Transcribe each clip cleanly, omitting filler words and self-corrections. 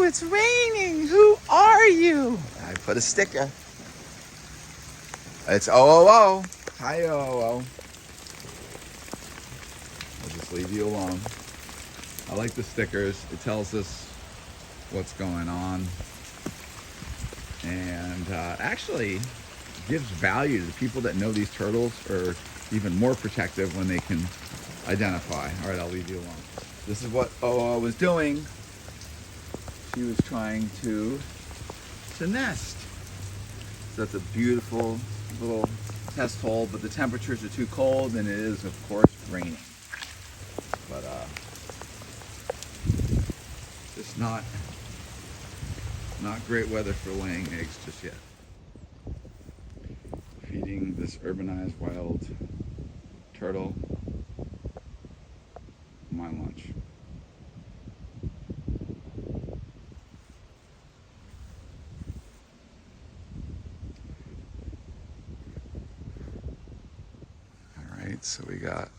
it's raining. Who are you? I put a sticker. It's OOO. Hi, OOO. I'll just leave you alone. I like the stickers. It tells us what's going on. And actually gives value to the people that know these turtles are even more protective when they can identify. All right, I'll leave you alone. This is what OOO was doing. She was trying to nest. So that's a beautiful little test hole, but the temperatures are too cold and it is, of course, raining. But just not great weather for laying eggs just yet. Feeding this urbanized wild turtle my lunch. Alright, so we got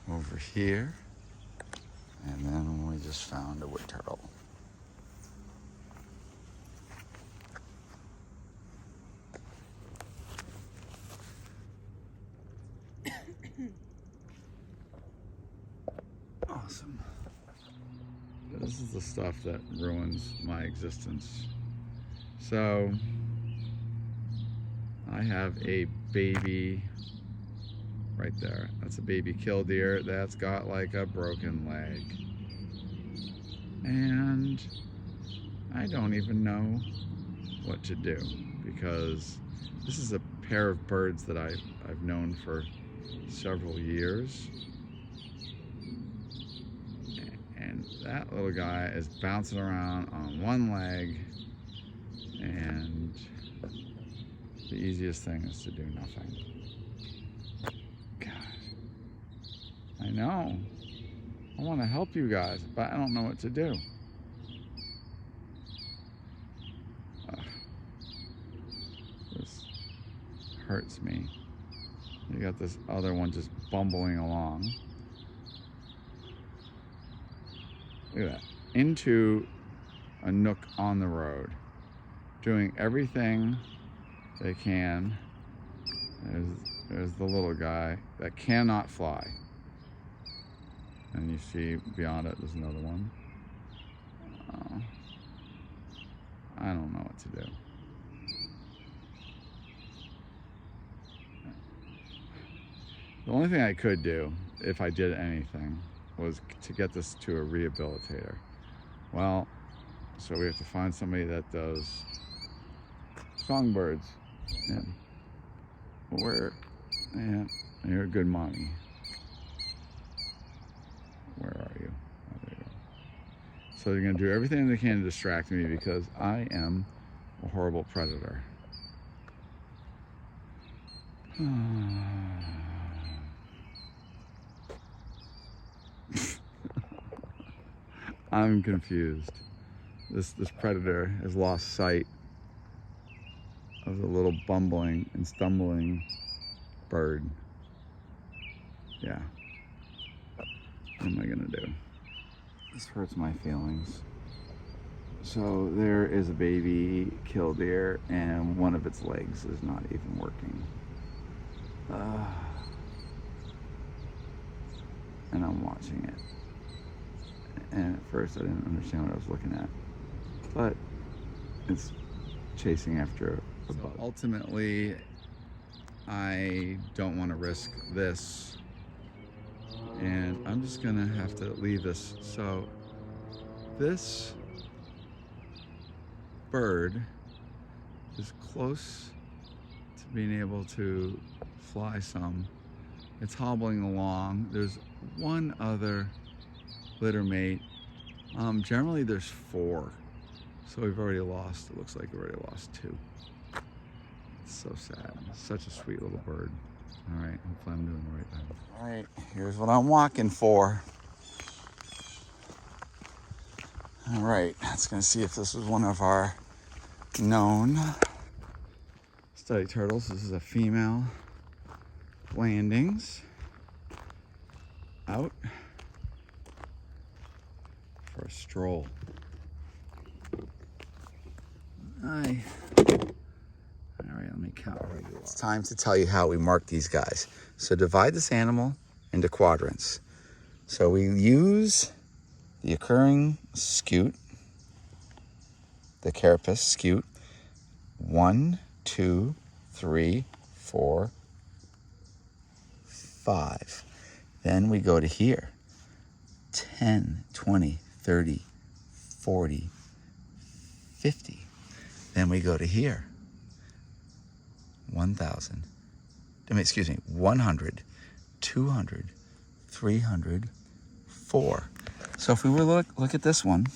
over here, and then we just found a wood turtle. Awesome. This is the stuff that ruins my existence. So I have a baby right there. That's a baby killdeer that's got like a broken leg. And I don't even know what to do, because this is a pair of birds that I've known for several years. And that little guy is bouncing around on one leg, and the easiest thing is to do nothing. God, I know. I want to help you guys, but I don't know what to do. This hurts me. You got this other one just bumbling along. Look at that. Into a nook on the road, doing everything they can. There's the little guy that cannot fly. And you see beyond it, there's another one. I don't know what to do. The only thing I could do, if I did anything, was to get this to a rehabilitator. Well, so we have to find somebody that does songbirds. And you're a good mommy. Where are you? Oh, there you go. So they're gonna do everything they can to distract me, because I am a horrible predator. I'm confused. This predator has lost sight of the little bumbling and stumbling bird. Yeah. What am I gonna do? This hurts my feelings. So there is a baby killdeer, and one of its legs is not even working. And I'm watching it. And at first I didn't understand what I was looking at, but it's chasing after a bug. Ultimately, I don't want to risk this, and I'm just gonna have to leave this. So this bird is close to being able to fly some. It's hobbling along. There's one other litter mate. Generally there's 4, so we've already lost, it looks like we already lost 2. It's so sad. It's such a sweet little bird. All right, hopefully I'm doing the right thing. All right, here's what I'm walking for. All right, let's gonna see if this was one of our known study turtles. This is a female Blandings out for a stroll. Hi. All right, let me count where you are. It's time to tell you how we mark these guys. So divide this animal into quadrants. So we use the occurring scute, the carapace scute, 1, 2, 3, 4, 5. Then we go to here, 10, 20, 30, 40, 50. Then we go to here, 1,000, 100, 200, 300, 4. So if we were look at this one,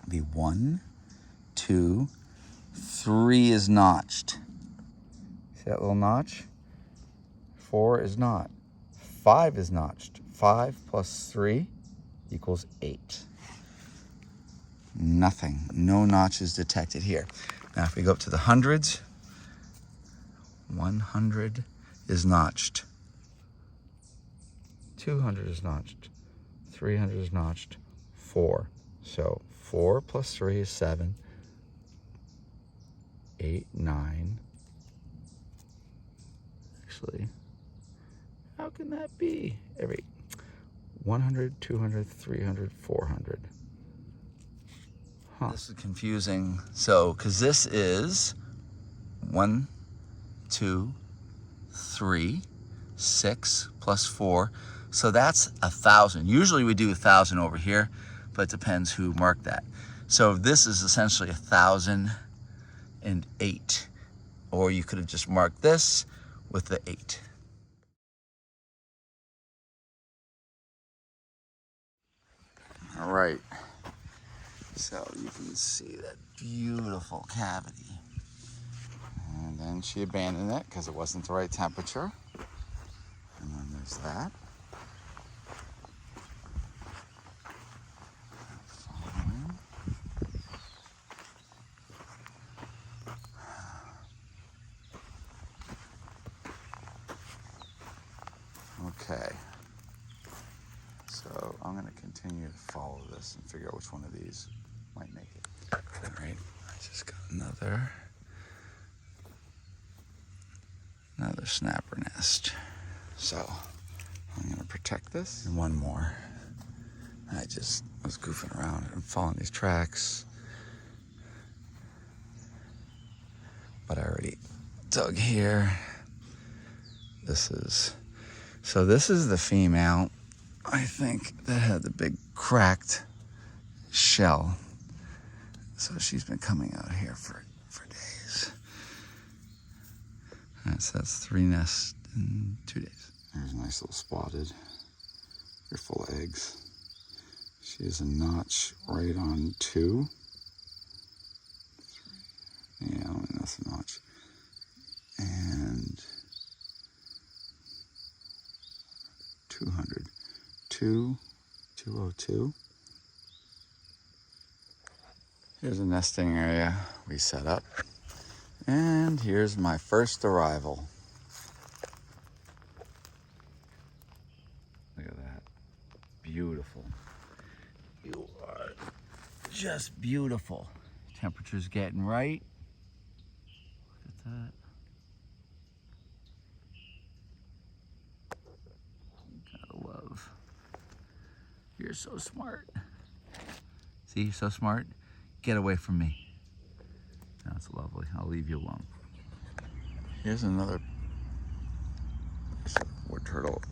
it'd be 1, 2, 3 is notched. See that little notch? 4 is not. 5 is notched. 5 plus 3 equals 8. Nothing. No notches detected here. Now if we go up to the hundreds, 100 is notched. 200 is notched. 300 is notched. 4. So 4 plus 3 is 7. 8, 9. Actually, how can that be? Every 100, 200, 300, 400. Huh. This is confusing. So, because this is 1, 2, 3, 6 plus 4. So that's 1,000. Usually we do 1,000 over here, but it depends who marked that. So this is essentially 1,008. Or you could have just marked this with the 8. All right. So you can see that beautiful cavity. And then she abandoned it because it wasn't the right temperature. And then there's that. Okay. So I'm going to continue to follow this and figure out which one of these might make it. All right. I just got another snapper nest. So I'm going to protect this. And one more. I just was goofing around and following these tracks. But I already dug here. This is the female, I think, that had the big cracked shell. So she's been coming out here for days. All right, so that's 3 nests in 2 days. There's a nice little spotted. They're full of eggs. She has a notch right on 2. 3. Yeah, I don't think that's a notch. And 200. 202. Here's a nesting area we set up. And here's my first arrival. Look at that. Beautiful. You are just beautiful. Temperature's getting right. Look at that. Gotta love. You're so smart. See, you're so smart. Get away from me. That's lovely. I'll leave you alone. Here's another wood turtle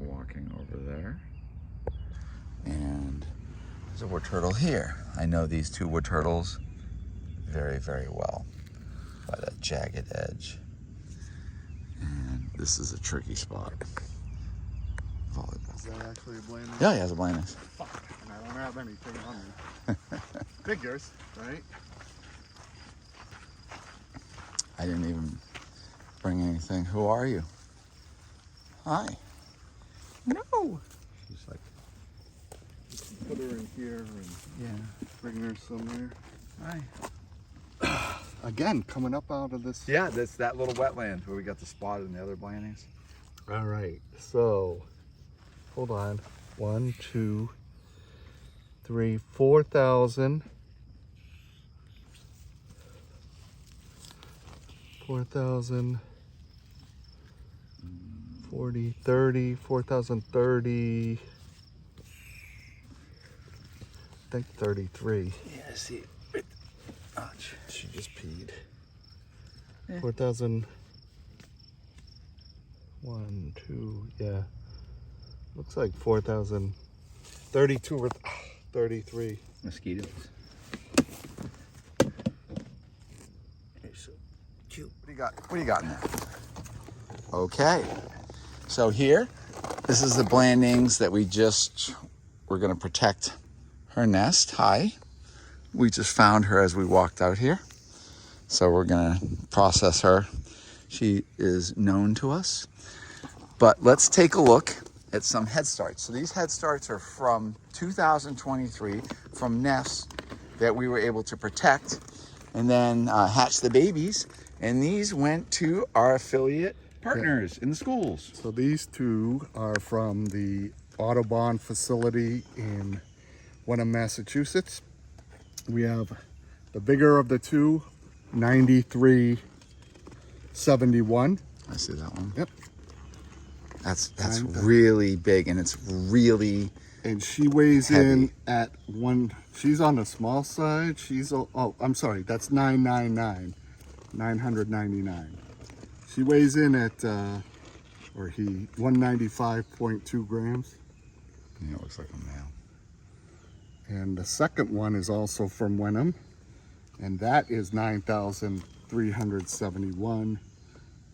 walking over there. And there's a wood turtle here. I know these 2 wood turtles very, very well by that jagged edge. And this is a tricky spot. Volleyball. Is that actually a blanding? Yeah, he has a blandings. Fuck, and I don't have anything on me. Figures, right? I didn't even bring anything. Who are you? Hi. No. She's like, Put her in here and bring her somewhere. hi. Again, coming up out of this. Yeah, that's that little wetland where we got the spotted and the other blandings. All right, so hold on. 1, 2, 3, 4,000. 4,000, 40, 30, 4,030, I think 33. Yeah, I see it. Oh, She just peed. Yeah. 4,000, 1, 2, yeah. Looks like 4,000, 32 or 33. Mosquitoes. They're so cute. What do you got in there? Okay. So here, this is the Blandings that we're gonna protect her nest. Hi. We just found her as we walked out here. So we're gonna process her. She is known to us. But let's take a look at some head starts. So these head starts are from 2023 from nests that we were able to protect and then hatch the babies. And these went to our affiliate partners in the schools. So these two are from the Audubon facility in Wenham, Massachusetts. We have the bigger of the two, 9371. I see that one. Yep. That's really big, and it's really and she weighs heavy. in at one. She's on the small side. I'm sorry, that's 999. She weighs in at 195.2 grams. Yeah, it looks like a male. And the second one is also from Wenham, and that is 9,371,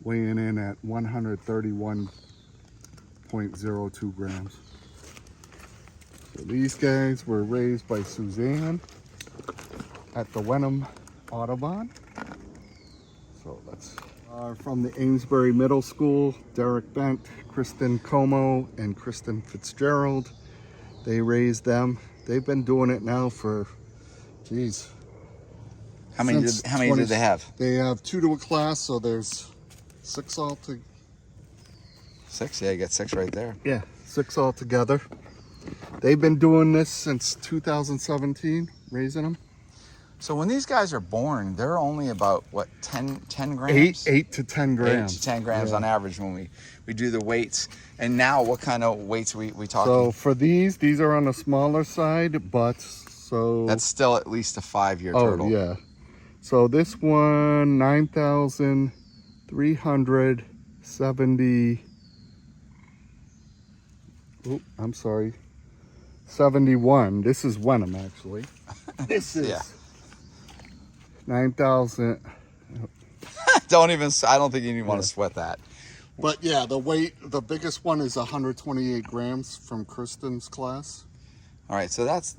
weighing in at 131.02 grams. So these guys were raised by Suzanne at the Wenham Audubon. So that's from the Amesbury Middle School, Derek Bent, Kristen Como, and Kristen Fitzgerald. They raised them. They've been doing it now for, geez. How many did they have? They have 2 to a class, so there's 6 all together. 6? Yeah, you got 6 right there. Yeah, 6 all together. They've been doing this since 2017, raising them. So when these guys are born, they're only about, what, 10 grams? 8 to 10 grams. 8 to 10 grams on average when we do the weights. And now what kind of weights we talking? So for these are on the smaller side, but so... That's still at least a 5-year turtle. Oh, yeah. So this one, 9,370... Oh, I'm sorry. 71. This is Wenham, actually. This is... Yeah. 9,000. I don't think you even want to sweat that. But yeah, the the biggest one is 128 grams from Kristen's class. All right, so that's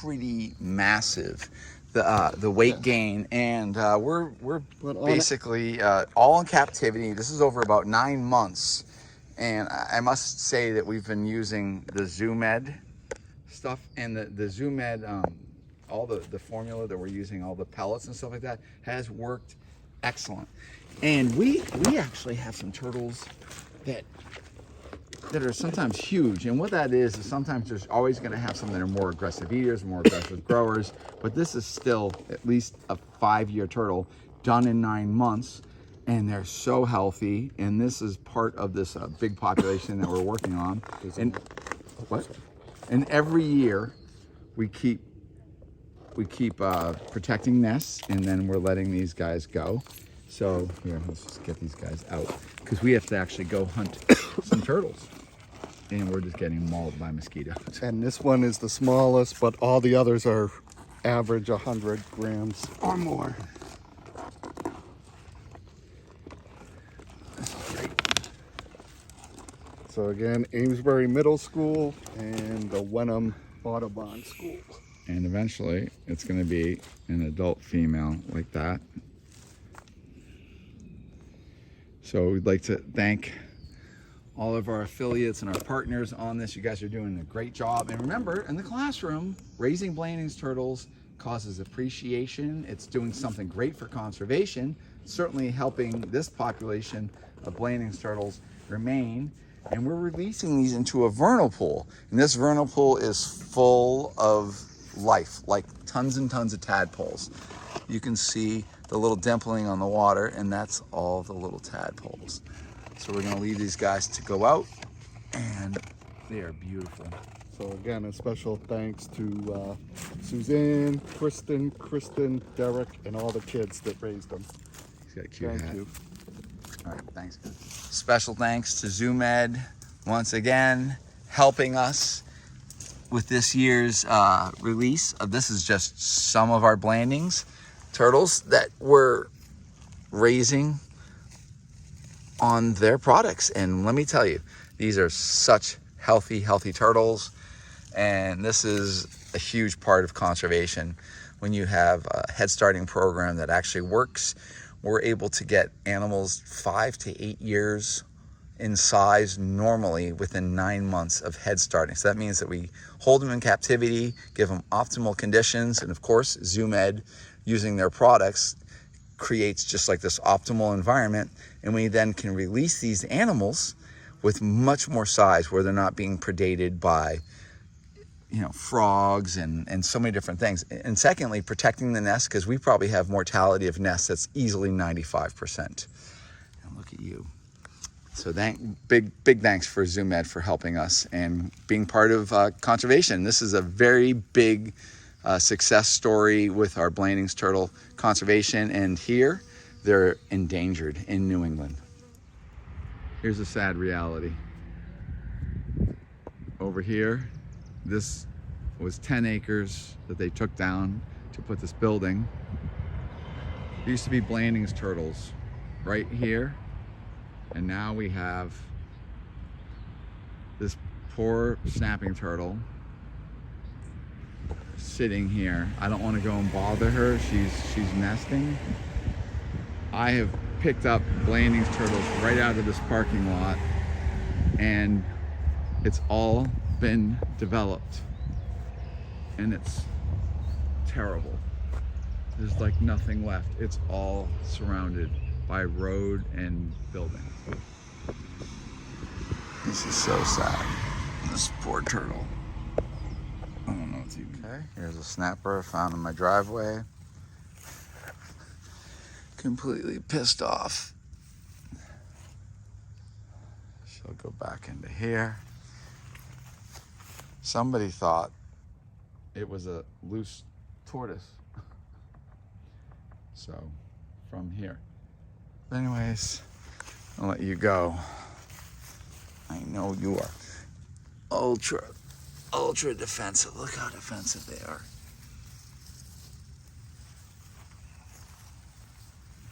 pretty massive, the weight gain, and we're basically all in captivity. This is over about 9 months, and I must say that we've been using the ZooMed stuff and the ZooMed, all the formula that we're using, all the pellets and stuff like that, has worked excellent. And we actually have some turtles that are sometimes huge, and what that is sometimes there's always going to have some that are more aggressive eaters, more aggressive growers, but this is still at least a 5-year turtle done in 9 months, and they're so healthy, and this is part of this big population that we're working on. And what? And every year we keep protecting nests, and then we're letting these guys go. So here, let's just get these guys out, because we have to actually go hunt some turtles, and we're just getting mauled by mosquitoes. And this one is the smallest, but all the others are average 100 grams or more. So again, Amesbury Middle School and the Wenham Audubon School. And eventually it's going to be an adult female like that. So we'd like to thank all of our affiliates and our partners on this. You guys are doing a great job. And remember, in the classroom, raising Blandings turtles causes appreciation. It's doing something great for conservation, certainly helping this population of Blandings turtles remain. And we're releasing these into a vernal pool. And this vernal pool is full of life, like tons and tons of tadpoles. You can see the little dimpling on the water, and that's all the little tadpoles. So we're gonna leave these guys to go out, and they are beautiful. So again, a special thanks to Suzanne, Kristen, Derek, and all the kids that raised them. He's got a cute hat. Thank you. All right, thanks. Special thanks to ZoomEd once again, helping us with this year's release of, this is just some of our Blandings turtles that we're raising on their products. And let me tell you, these are such healthy turtles. And this is a huge part of conservation. When you have a head starting program that actually works, we're able to get animals 5 to 8 years in size normally within 9 months of head starting. So that means that we hold them in captivity, give them optimal conditions, and of course, ZoomEd, using their products, creates just like this optimal environment, and we then can release these animals with much more size where they're not being predated by, you know, frogs and so many different things. And secondly, protecting the nest, because we probably have mortality of nests that's easily 95%. And look at you. So big thanks for ZoomEd for helping us and being part of conservation. This is a very big success story with our Blandings turtle conservation, and here they're endangered in New England. Here's a sad reality. Over here, this was 10 acres that they took down to put this building. There used to be Blandings turtles right here, and now we have this poor snapping turtle sitting here. I don't want to go and bother her. She's nesting. I have picked up Blandings turtles right out of this parking lot, and it's all been developed, and it's terrible. There's like nothing left. It's all surrounded by road and buildings. This is so sad. This poor turtle. I don't know what's even. Okay, here's a snapper found in my driveway. Completely pissed off. She'll go back into here. Somebody thought it was a loose tortoise. So, from here. But anyways, I'll let you go. I know you are ultra defensive. Look how defensive they are.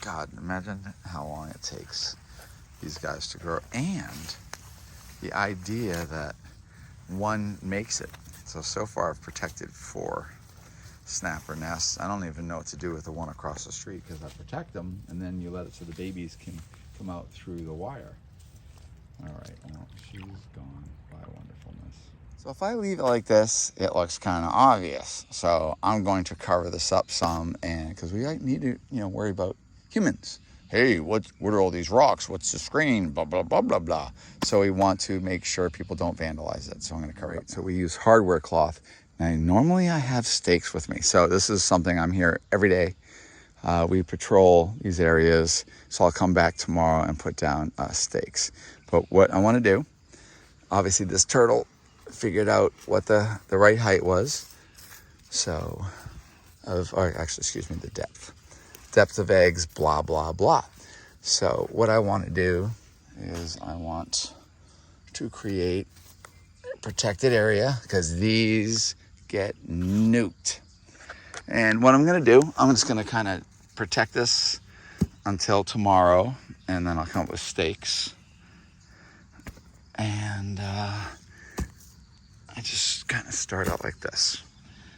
God, imagine how long it takes these guys to grow. And the idea that one makes it. So far I've protected 4 snapper nests. I don't even know what to do with the one across the street, because I protect them and then you let it so the babies can come out through the wire. All right, well, she's gone by wonderfulness. So if I leave it like this, it looks kind of obvious. So I'm going to cover this up some, and because we need to, worry about humans. Hey, what are all these rocks? What's the screen? Blah, blah, blah, blah, blah. So we want to make sure people don't vandalize it. So I'm going to cover it. So we use hardware cloth. Now, normally I have stakes with me. So this is something I'm here every day. We patrol these areas. So I'll come back tomorrow and put down stakes. But what I want to do, obviously this turtle figured out what the right height was. So, the depth of eggs, blah, blah, blah. So what I want to do is I want to create a protected area, because these get nuked. And what I'm going to do, I'm just going to kind of protect this until tomorrow, and then I'll come up with stakes. And I just kind of start out like this.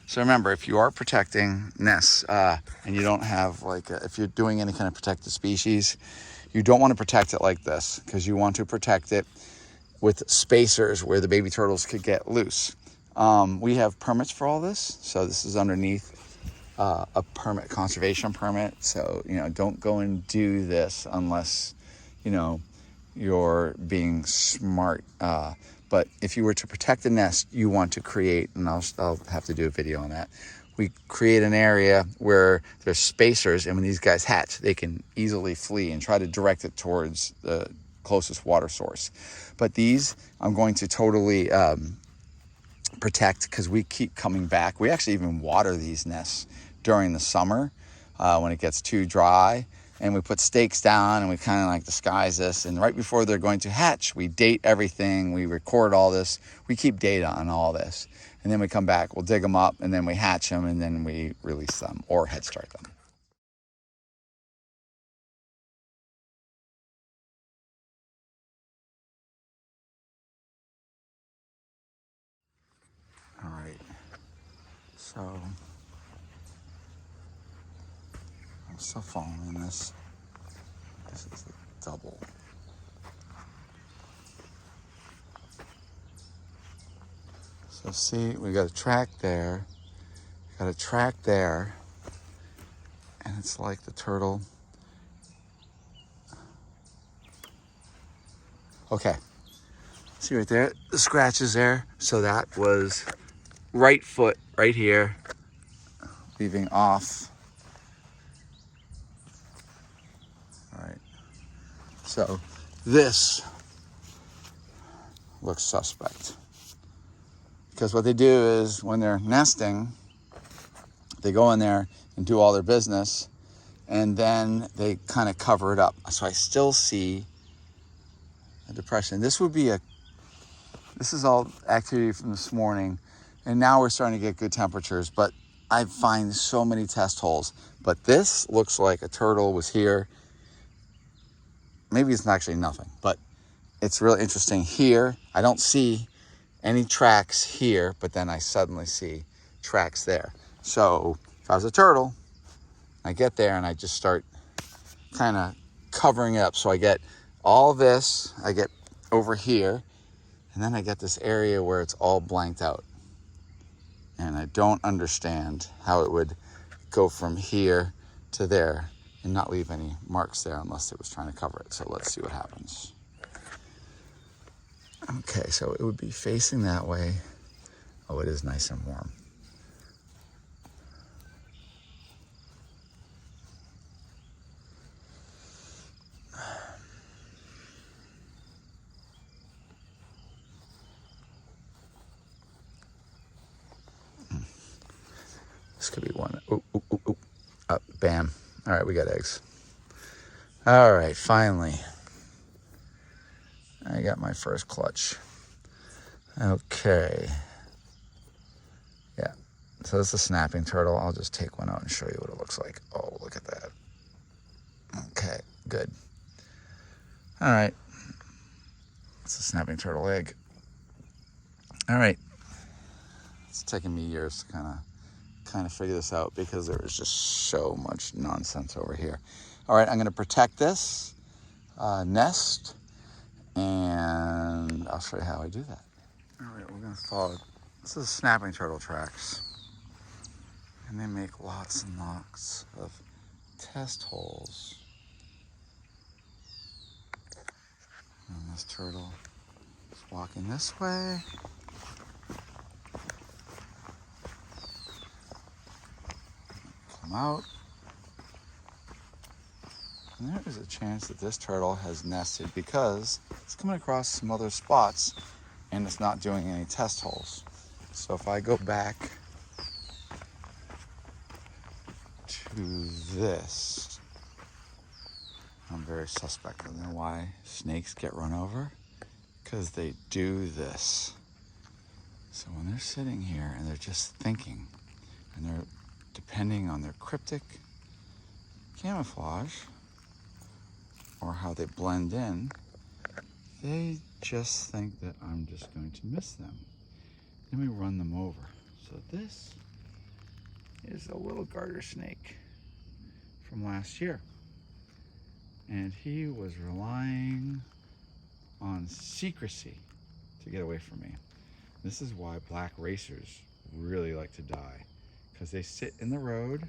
So remember, if you are protecting nests and you don't have if you're doing any kind of protected species, you don't want to protect it like this, because you want to protect it with spacers where the baby turtles could get loose. We have permits for all this. So this is underneath a permit, conservation permit. So, don't go and do this unless, you're being smart. But if you were to protect the nest, you want to create, and I'll have to do a video on that. we create an area where there's spacers, and when these guys hatch, they can easily flee and try to direct it towards the closest water source. But these I'm going to totally protect, because we keep coming back. We actually even water these nests during the summer when it gets too dry, and we put stakes down and we kind of like disguise this, and right before they're going to hatch, we date everything, we record all this, we keep data on all this, and then we come back, we'll dig them up, and then we hatch them, and then we release them or head start them. All right, so I'm still following this. This is a double. So see, we got a track there, got a track there, and it's like the turtle. Okay, see right there, the scratch is there. So that was right foot right here, leaving off. All right, so this looks suspect, because what they do is when they're nesting, they go in there and do all their business, and then they kind of cover it up. So I still see a depression. This is all activity from this morning, and now we're starting to get good temperatures, but I find so many test holes. But this looks like a turtle was here. Maybe it's actually nothing, but it's really interesting here. I don't see any tracks here, but then I suddenly see tracks there. So if I was a turtle, I get there and I just start kind of covering it up. So I get all this, I get over here, and then I get this area where it's all blanked out. And I don't understand how it would go from here to there and not leave any marks there unless it was trying to cover it. So let's see what happens. Okay, so it would be facing that way. Oh, it is nice and warm. This could be one. Ooh, ooh, ooh, ooh. Up, bam. All right, we got eggs. All right, finally. I got my first clutch. Okay. Yeah. So this is a snapping turtle. I'll just take one out and show you what it looks like. Oh, look at that. Okay, good. All right. It's a snapping turtle egg. All right. It's taken me years to kind of figure this out, because there is just so much nonsense over here. All right, I'm going to protect this nest, and I'll show you how I do that. All right, we're going to follow. This is snapping turtle tracks, and they make lots and lots of test holes. And this turtle is walking this way. Come out. And there is a chance that this turtle has nested, because it's coming across some other spots and it's not doing any test holes. So if I go back to this, I'm very suspect. I don't know why snakes get run over, because they do this. So when they're sitting here and they're just thinking, and they're depending on their cryptic camouflage or how they blend in, they just think that I'm just going to miss them. Then we run them over. So this is a little garter snake from last year. And he was relying on secrecy to get away from me. This is why black racers really like to die, because they sit in the road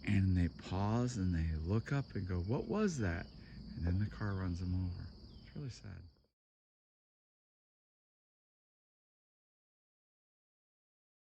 and they pause and they look up and go, what was that? And then the car runs them over. It's really sad.